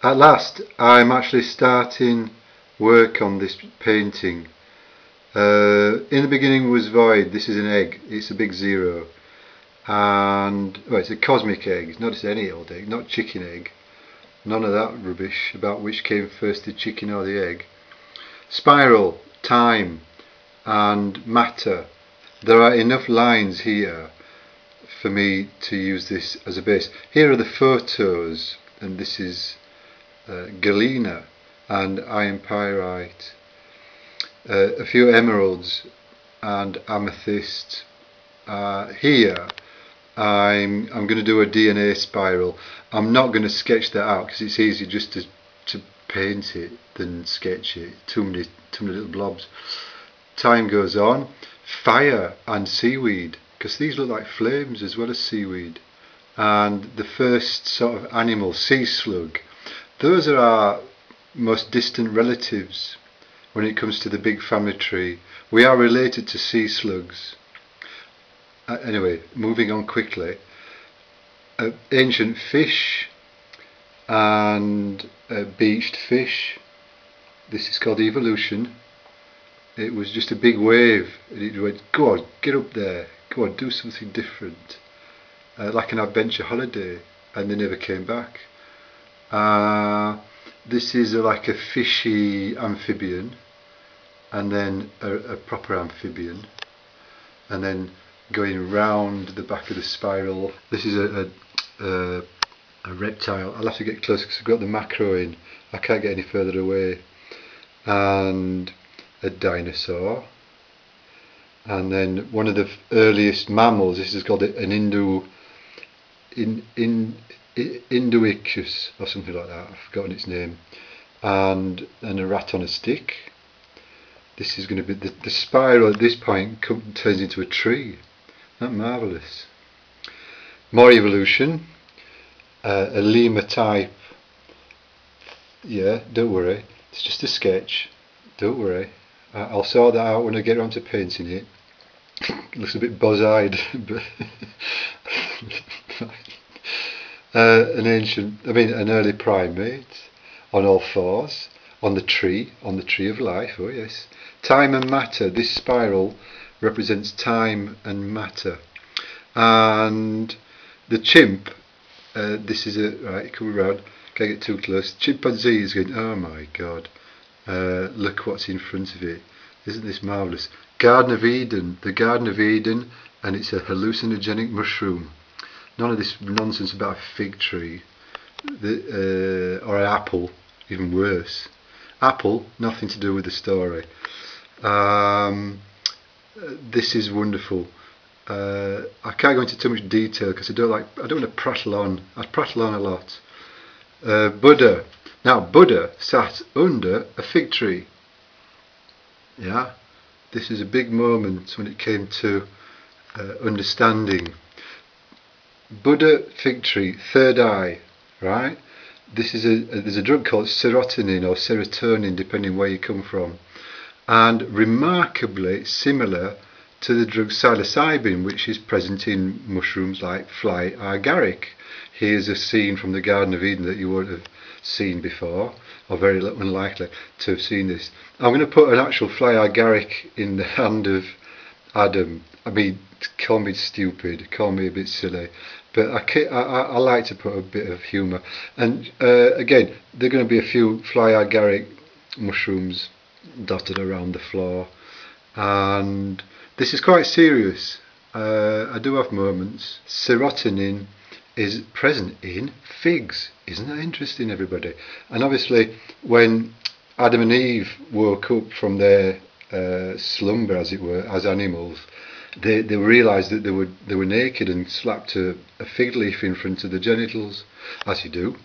At last, I'm actually starting work on this painting. In the beginning was void. This is an egg. It's a big zero, and well, it's a cosmic egg. It's not just any old egg, not chicken egg. None of that rubbish about which came first, the chicken or the egg. Spiral, time, and matter. There are enough lines here for me to use this as a base. Here are the photos, and this is galena and iron pyrite, a few emeralds and amethyst. Here I'm going to do a DNA spiral. I'm not going to sketch that out because it's easier just to paint it than sketch it. Too many little blobs. Time goes on. Fire and seaweed, because these look like flames as well as seaweed. And the first sort of animal, sea slug. Those are our most distant relatives when it comes to the big family tree. We are related to sea slugs. Anyway, moving on quickly. Ancient fish and beached fish. This is called evolution. It was just a big wave, and it went, go on, get up there, go on, do something different. Like an adventure holiday, and they never came back. This is like a fishy amphibian, and then a proper amphibian, and then going round the back of the spiral. This is a reptile. I'll have to get close because I've got the macro in. I can't get any further away. And a dinosaur. And then one of the earliest mammals. This is called an Indoicus or something like that. I've forgotten its name. And a rat on a stick. This is going to be the spiral at this point turns into a tree. Isn't that marvellous? More evolution. A lemur type. Yeah, don't worry. It's just a sketch. Don't worry. I'll sort that out when I get around to painting it. It looks a bit buzz-eyed, but an early primate on all fours, on the tree of life. Oh yes. Time and matter. This spiral represents time and matter. And the chimp. This is right. Come around. Can't get too close. Chimpanzee is going. Oh my God. Look what's in front of it. Isn't this marvellous? Garden of Eden. The Garden of Eden, and it's a hallucinogenic mushroom. None of this nonsense about a fig tree or an apple, even worse. Apple, nothing to do with the story. This is wonderful. I can't go into too much detail because I don't want to prattle on. I prattle on a lot. Buddha. Now Buddha sat under a fig tree. Yeah, this is a big moment when it came to understanding. Buddha, fig tree, third eye, right? This is there's a drug called serotonin or serotonin, depending where you come from, and remarkably similar to the drug psilocybin, which is present in mushrooms like fly agaric. Here's a scene from the Garden of Eden that you won't have seen before, or very unlikely to have seen this. I'm going to put an actual fly agaric in the hand of Adam. I mean, call me stupid, call me a bit silly, but I like to put a bit of humour. And again, there are going to be a few fly agaric mushrooms dotted around the floor, and this is quite serious. I do have moments. Serotonin is present in figs. Isn't that interesting, everybody? And obviously, when Adam and Eve woke up from their slumber, as it were, as animals, they realised that they were naked and slapped a fig leaf in front of the genitals, as you do.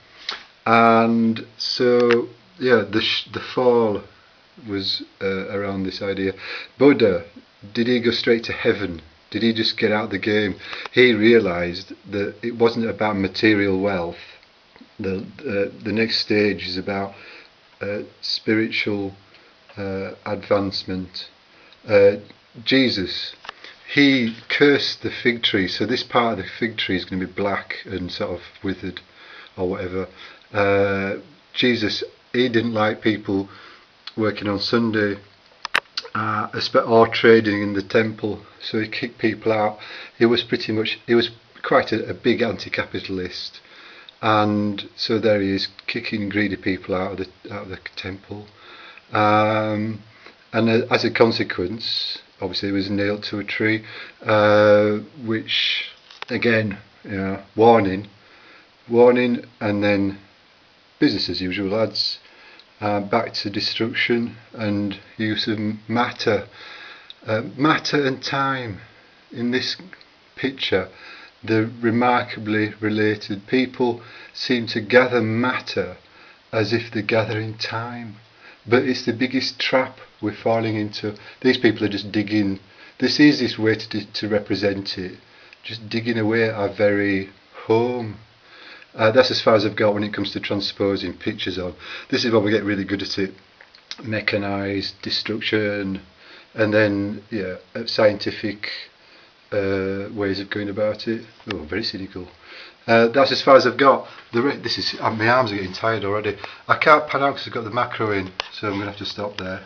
And so, yeah, the fall was around this idea. Buddha, did he go straight to heaven? Did he just get out of the game? He realised that it wasn't about material wealth. The next stage is about spiritual advancement. Jesus, he cursed the fig tree, so this part of the fig tree is going to be black and sort of withered or whatever. Jesus, he didn't like people working on Sunday or trading in the temple, so he kicked people out. He was quite a big anti-capitalist, and so there he is kicking greedy people out of the temple. And as a consequence, obviously he was nailed to a tree, which again, warning, and then business as usual, lads. Back to destruction and use of matter. Matter and time. In this picture, the remarkably related people seem to gather matter as if they're gathering time. But it's the biggest trap we're falling into. These people are just digging. This is this way to represent it. Just digging away at our very home. That's as far as I've got when it comes to transposing pictures on. This is where we get really good at it. Mechanised destruction, and then scientific ways of going about it. Oh, very cynical. That's as far as I've got. My arms are getting tired already. I can't pan out because I've got the macro in, so I'm going to have to stop there.